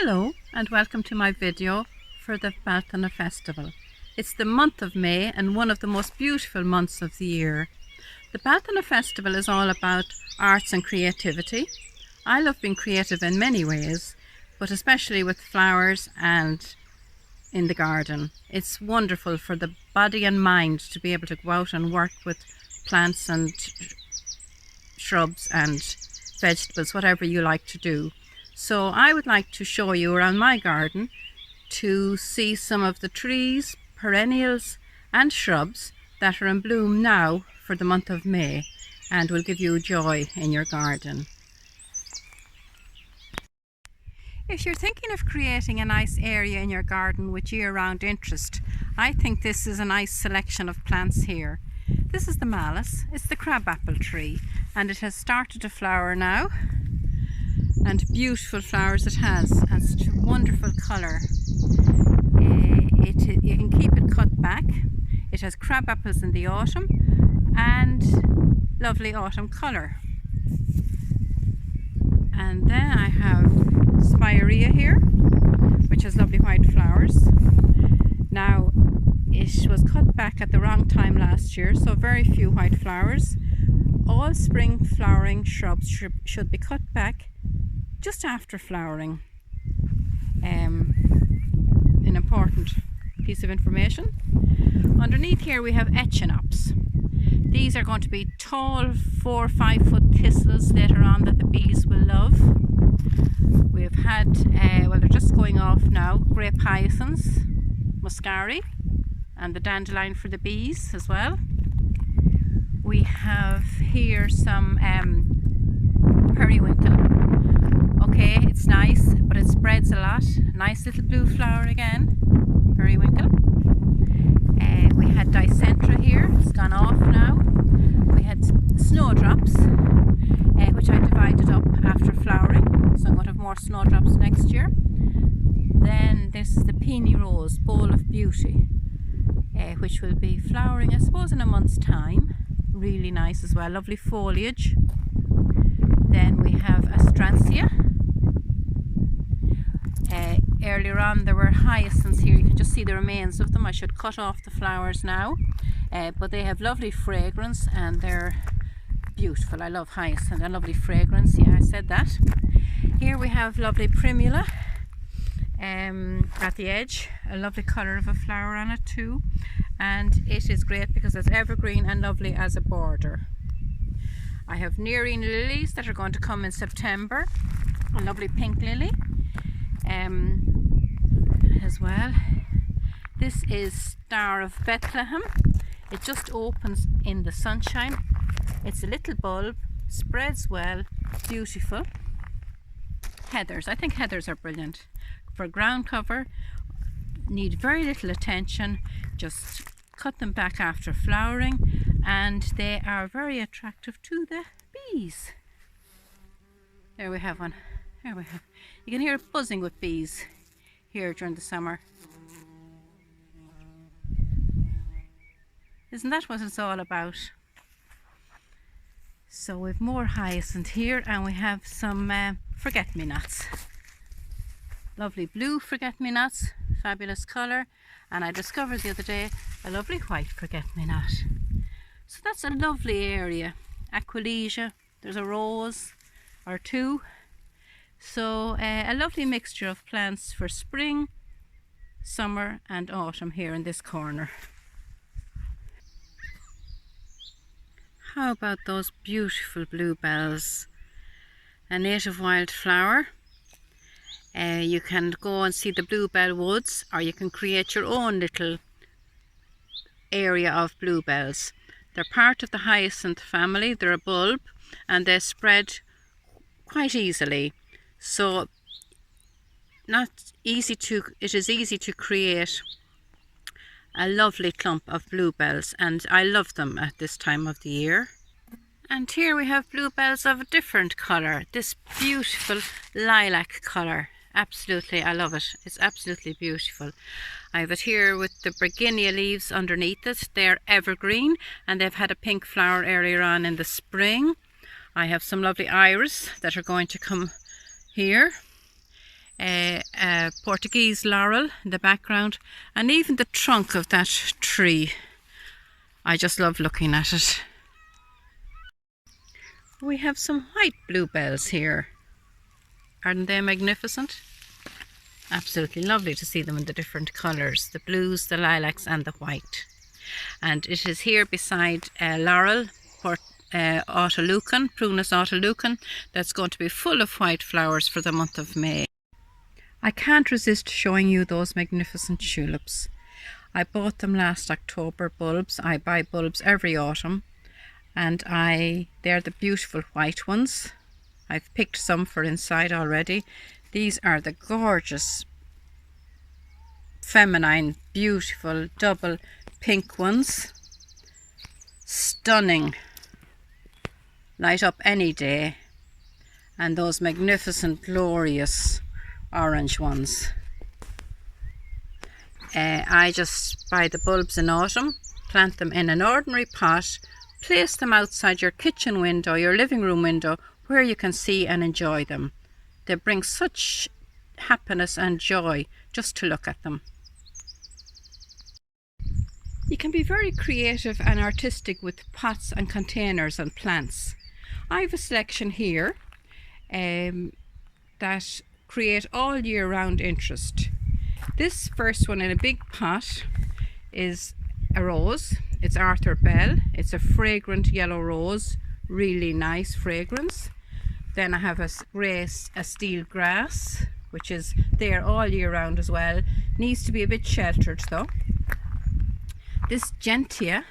Hello and welcome to my video for the Bealtaine Festival. It's the month of May and one of the most beautiful months of the year. The Bealtaine Festival is all about arts and creativity. I love being creative in many ways, but especially with flowers and in the garden. It's wonderful for the body and mind to be able to go out and work with plants and shrubs and vegetables, whatever you like to do. So I would like to show you around my garden to see some of the trees, perennials and shrubs that are in bloom now for the month of May and will give you joy in your garden. If you're thinking of creating a nice area in your garden with year-round interest, I think this is a nice selection of plants here. This is the malus, it's the crabapple tree, and it has started to flower now. And beautiful flowers it has, and such a wonderful colour. You can keep it cut back. It has crab apples in the autumn and lovely autumn colour. And then I have spirea here, which has lovely white flowers. Now it was cut back at the wrong time last year, so very few white flowers. All spring flowering shrubs should be cut back just after flowering. An important piece of information. Underneath here we have echinops. These are going to be tall 4 or 5 foot thistles later on that the bees will love. We've had, well, they're just going off now, grape hyacinths, muscari, and the dandelion for the bees as well. We have here some periwinkle. Okay, it's nice, but it spreads a lot. Nice little blue flower again, periwinkle. We had dicentra here, it's gone off now. We had snowdrops, which I divided up after flowering, so I'm going to have more snowdrops next year. Then this is the peony rose, bowl of beauty, which will be flowering, I suppose, in a month's time. Really nice as well, lovely foliage. Then we have astrantia. Earlier on there were hyacinths here, you can just see the remains of them. I should cut off the flowers now, but they have lovely fragrance and they're beautiful. I love hyacinth, a lovely fragrance, yeah, I said that. Here we have lovely primula at the edge, a lovely colour of a flower on it too, and it is great because it's evergreen and lovely as a border. I have nearine lilies that are going to come in September, a lovely pink lily as well. This is Star of Bethlehem. It just opens in the sunshine. It's a little bulb, spreads well, beautiful. Heathers, I think heathers are brilliant. For ground cover, need very little attention, just cut them back after flowering, and they are very attractive to the bees. There we have one. There we have. You can hear it buzzing with bees here during the summer. Isn't that what it's all about? So we've more hyacinth here, and we have some forget-me-nots. Lovely blue forget-me-nots, fabulous colour, and I discovered the other day a lovely white forget-me-not. So that's a lovely area. Aquilegia, there's a rose or two. So a lovely mixture of plants for spring, summer and autumn here in this corner. How about those beautiful bluebells? A native wildflower. You can go and see the bluebell woods, or you can create your own little area of bluebells. They're part of the hyacinth family. They're a bulb and they spread quite easily. So it is easy to create a lovely clump of bluebells, and I love them at this time of the year. And here we have bluebells of a different colour, this beautiful lilac colour. Absolutely, I love it. It's absolutely beautiful. I have it here with the Gardener leaves underneath it. They're evergreen and they've had a pink flower earlier on in the spring. I have some lovely iris that are going to come here. a Portuguese laurel in the background, and even the trunk of that tree. I just love looking at it. We have some white bluebells here. Aren't they magnificent? Absolutely lovely to see them in the different colours, the blues, the lilacs and the white. And it is here beside laurel, Autolucan, Prunus Autolucan, that's going to be full of white flowers for the month of May. I can't resist showing you those magnificent tulips. I bought them last October, bulbs. I buy bulbs every autumn, and they're the beautiful white ones. I've picked some for inside already. These are the gorgeous, feminine, beautiful, double pink ones. Stunning. Light up any day. And those magnificent, glorious orange ones. I just buy the bulbs in autumn, plant them in an ordinary pot, place them outside your kitchen window, your living room window, where you can see and enjoy them. They bring such happiness and joy just to look at them. You can be very creative and artistic with pots and containers and plants. I have a selection here that create all year round interest. This first one in a big pot is a rose. It's Arthur Bell. It's a fragrant yellow rose, really nice fragrance. Then I have a steel grass, which is there all year round as well. Needs to be a bit sheltered though. This gentian,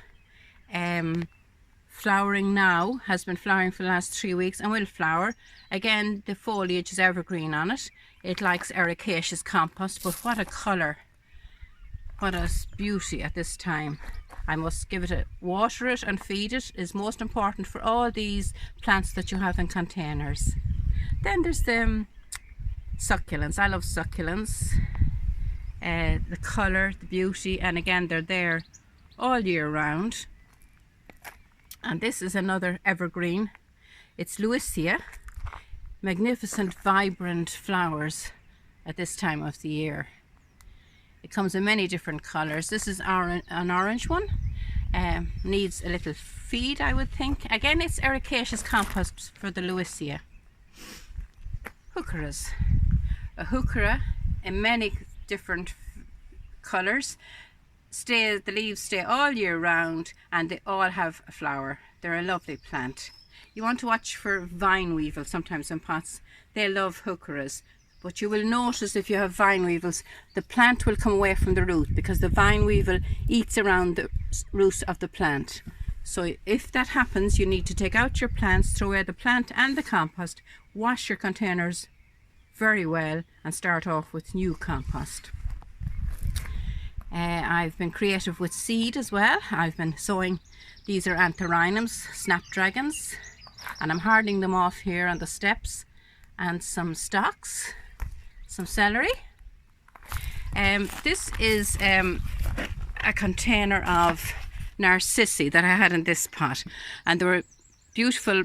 flowering now, has been flowering for the last 3 weeks and will flower. Again, the foliage is evergreen on it. It likes ericaceous compost, but what a colour. What a beauty at this time. I must give it water it and feed it is most important for all these plants that you have in containers. Then there's the succulents. I love succulents. The colour, the beauty, and again they're there all year round. And this is another evergreen. It's Louisia. Magnificent, vibrant flowers at this time of the year. It comes in many different colours. This is an orange one. Needs a little feed, I would think. Again, it's ericaceous compost for the Louisia. Heucheras. A heuchera in many different colours. The leaves stay all year round and they all have a flower. They're a lovely plant. You want to watch for vine weevil sometimes in pots. They love heucheras. But you will notice if you have vine weevils, the plant will come away from the root because the vine weevil eats around the root of the plant. So if that happens, you need to take out your plants, throw away the plant and the compost, wash your containers very well and start off with new compost. I've been creative with seed as well. I've been sowing, these are antherynums, snapdragons, and I'm hardening them off here on the steps, and some stalks, some celery. This is a container of narcissi that I had in this pot, and they were beautiful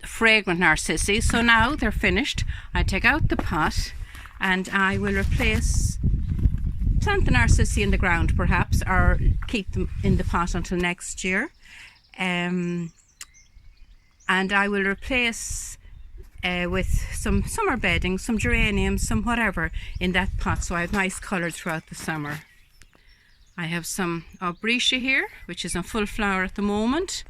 fragrant narcissi. So now they're finished. I take out the pot and I will plant the narcissi in the ground perhaps, or keep them in the pot until next year. And I will replace with some summer bedding, some geraniums, some whatever in that pot, so I have nice colour throughout the summer. I have some aubrietia here, which is in full flower at the moment.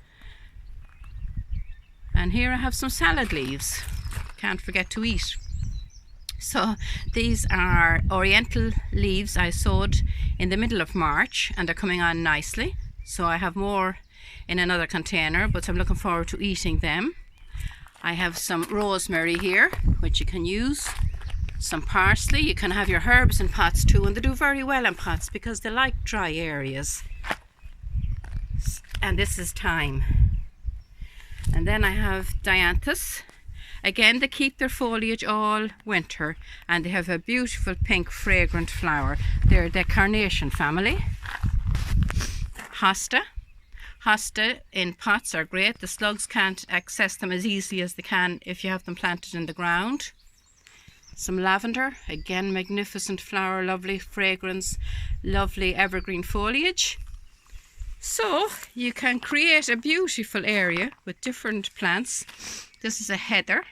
And here I have some salad leaves. Can't forget to eat. So these are Oriental leaves I sowed in the middle of March, and they're coming on nicely. So I have more in another container, but I'm looking forward to eating them. I have some rosemary here, which you can use. Some parsley. You can have your herbs in pots too, and they do very well in pots because they like dry areas. And this is thyme. And then I have dianthus. Again, they keep their foliage all winter, and they have a beautiful pink fragrant flower. They're the carnation family. Hosta. Hosta in pots are great. The slugs can't access them as easily as they can if you have them planted in the ground. Some lavender, again magnificent flower, lovely fragrance, lovely evergreen foliage. So you can create a beautiful area with different plants. This is a heather.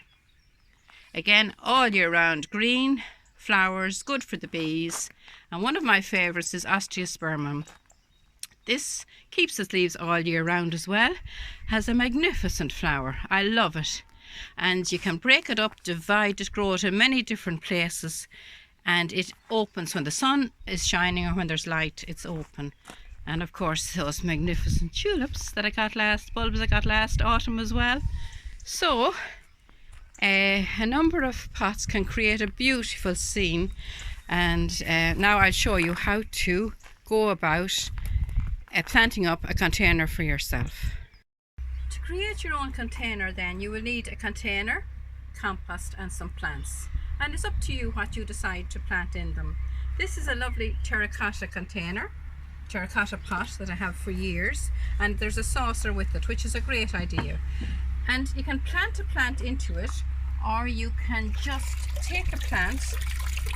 Again, all year round, green flowers, good for the bees. And one of my favourites is Osteospermum. This keeps its leaves all year round as well. Has a magnificent flower. I love it. And you can break it up, divide it, grow it in many different places. And it opens when the sun is shining or when there's light, it's open. And of course, those magnificent tulips that I got bulbs I got last autumn as well. So, a number of pots can create a beautiful scene. And now I'll show you how to go about planting up a container for yourself. To create your own container then, you will need a container, compost and some plants. And it's up to you what you decide to plant in them. This is a lovely terracotta pot that I have for years, and there's a saucer with it, which is a great idea. And you can plant a plant into it, or you can just take a plant.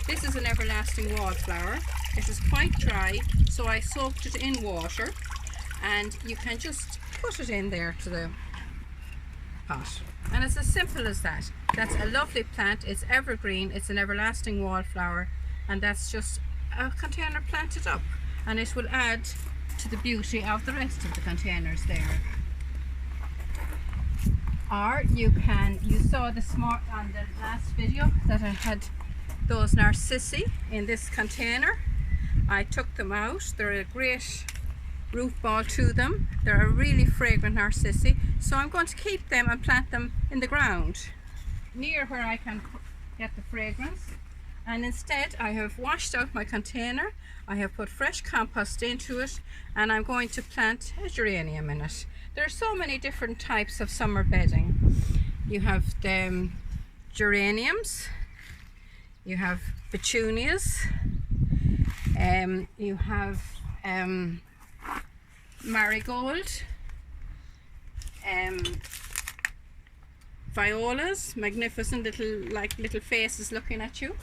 This is an everlasting wallflower. It is quite dry, so I soaked it in water, and you can just put it in there to the pot. And it's as simple as that. That's a lovely plant. It's evergreen. It's an everlasting wallflower, and that's just a container planted up, and it will add to the beauty of the rest of the containers there. Or you saw this more on the last video that I had those narcissi in this container. I took them out. They're a great root ball to them. They're a really fragrant narcissi, so I'm going to keep them and plant them in the ground near where I can get the fragrance. And instead I have washed out my container, I have put fresh compost into it, and I'm going to plant a geranium in it. There are so many different types of summer bedding. You have the geraniums, you have petunias, you have marigold, violas, magnificent little faces looking at you.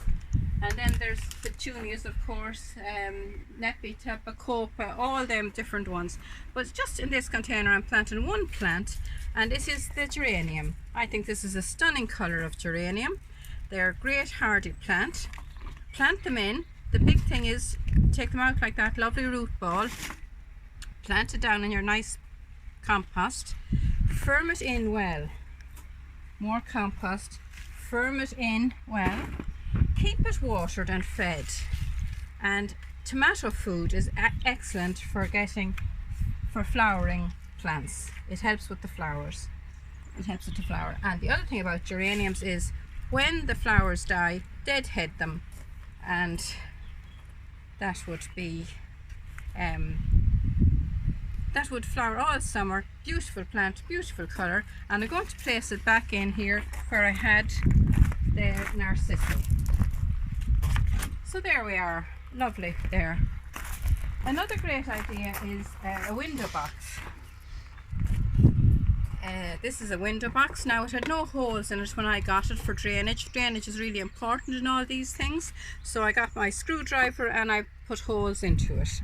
And then there's petunias, of course, Nepeta, bacopa, all them different ones. But just in this container I'm planting one plant, and this is the geranium. I think this is a stunning colour of geranium. They're a great hardy plant. Plant them in. The big thing is take them out like that lovely root ball, plant it down in your nice compost, firm it in well. More compost, firm it in well. Keep it watered and fed. And tomato food is excellent for flowering plants. It helps with the flowers. It helps with the flower. And the other thing about geraniums is when the flowers die, deadhead them, and that would be that would flower all summer. Beautiful plant, beautiful colour. And I'm going to place it back in here where I had the narcissi. So there we are, lovely there. Another great idea is a window box. This is a window box. Now it had no holes in it when I got it for drainage. Drainage is really important in all these things. So I got my screwdriver and I put holes into it.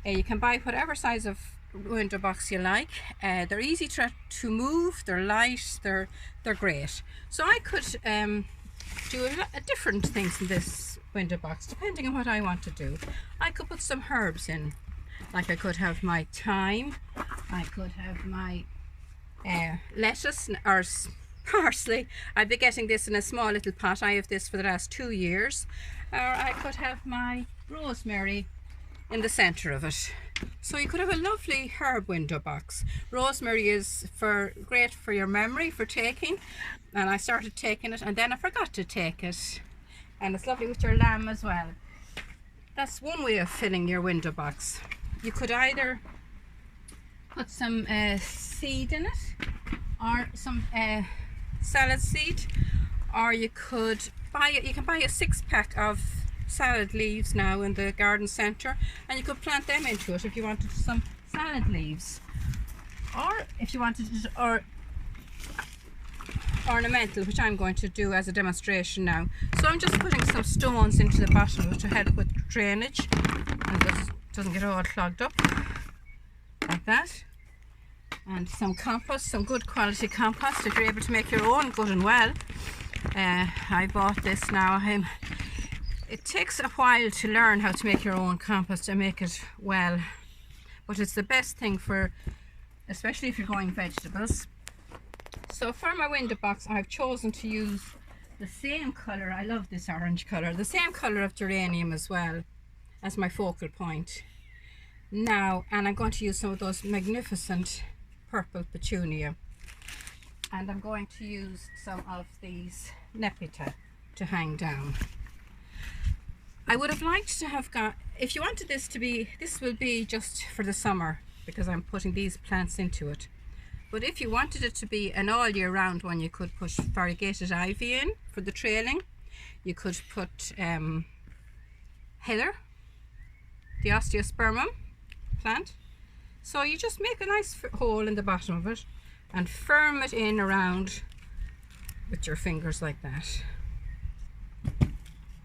You can buy whatever size of window box you like. They're easy to move, they're light, they're great. So I could do different things in this window box depending on what I want to do. I could put some herbs in, like I could have my thyme, I could have my lettuce or parsley. I've been getting this in a small little pot. I have this for the last 2 years. Or I could have my rosemary in the center of it. So you could have a lovely herb window box. Rosemary is great for your memory, for taking, and I started taking it and then I forgot to take it, and it's lovely with your lamb as well. That's one way of filling your window box. You could either put some seed in it, or some salad seed, or you can buy a 6-pack of salad leaves now in the garden centre, and you could plant them into it if you wanted some salad leaves, or if you wanted to, or ornamental, which I'm going to do as a demonstration now. So I'm just putting some stones into the bottom of it to help with drainage, and it doesn't get all clogged up like that. And some compost, some good quality compost if you're able to make your own, good and well. I bought this now. It takes a while to learn how to make your own compost and make it well, but it's the best thing for, especially if you're growing vegetables. So for my window box, I've chosen to use the same colour, I love this orange colour, the same colour of geranium as well as my focal point. Now, and I'm going to use some of those magnificent purple petunia. And I'm going to use some of these Nepeta to hang down. I would have liked to have got, if you wanted this to be, this will be just for the summer because I'm putting these plants into it. But if you wanted it to be an all year round one, you could put variegated ivy in for the trailing. You could put heather, the Osteospermum plant. So you just make a nice hole in the bottom of it and firm it in around with your fingers like that.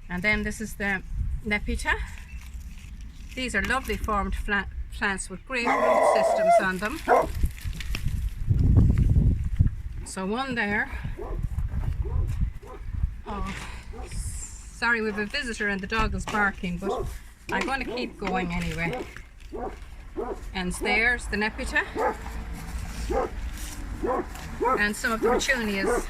And then this is the Nepeta. These are lovely formed plants with great root systems on them. So one there. Oh, sorry, we have a visitor and the dog is barking, but I'm going to keep going anyway. And there's the Nepeta. And some of the petunias.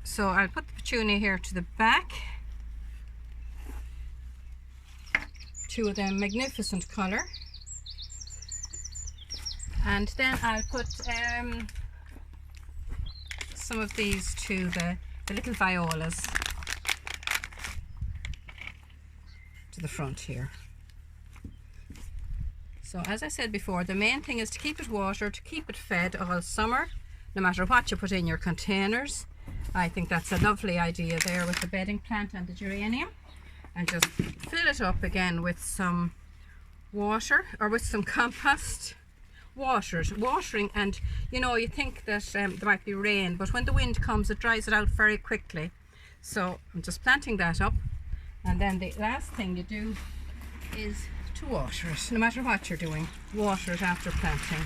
So I'll put the petunia here to the back. Two of them magnificent colour. And then I'll put some of these to the little violas to the front here. So as I said before, the main thing is to keep it watered, to keep it fed all summer, no matter what you put in your containers. I think that's a lovely idea there with the bedding plant and the geranium. And just fill it up again with some water or with some compost. Watering, and you know, you think that there might be rain, but when the wind comes it dries it out very quickly. So I'm just planting that up, and then the last thing you do is to water it. No matter what you're doing, water it after planting.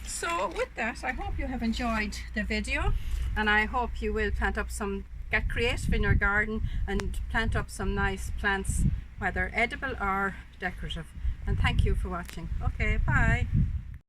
So with that, I hope you have enjoyed the video, and I hope you will plant up get creative in your garden and plant up some nice plants, whether edible or decorative. And thank you for watching. Okay, bye.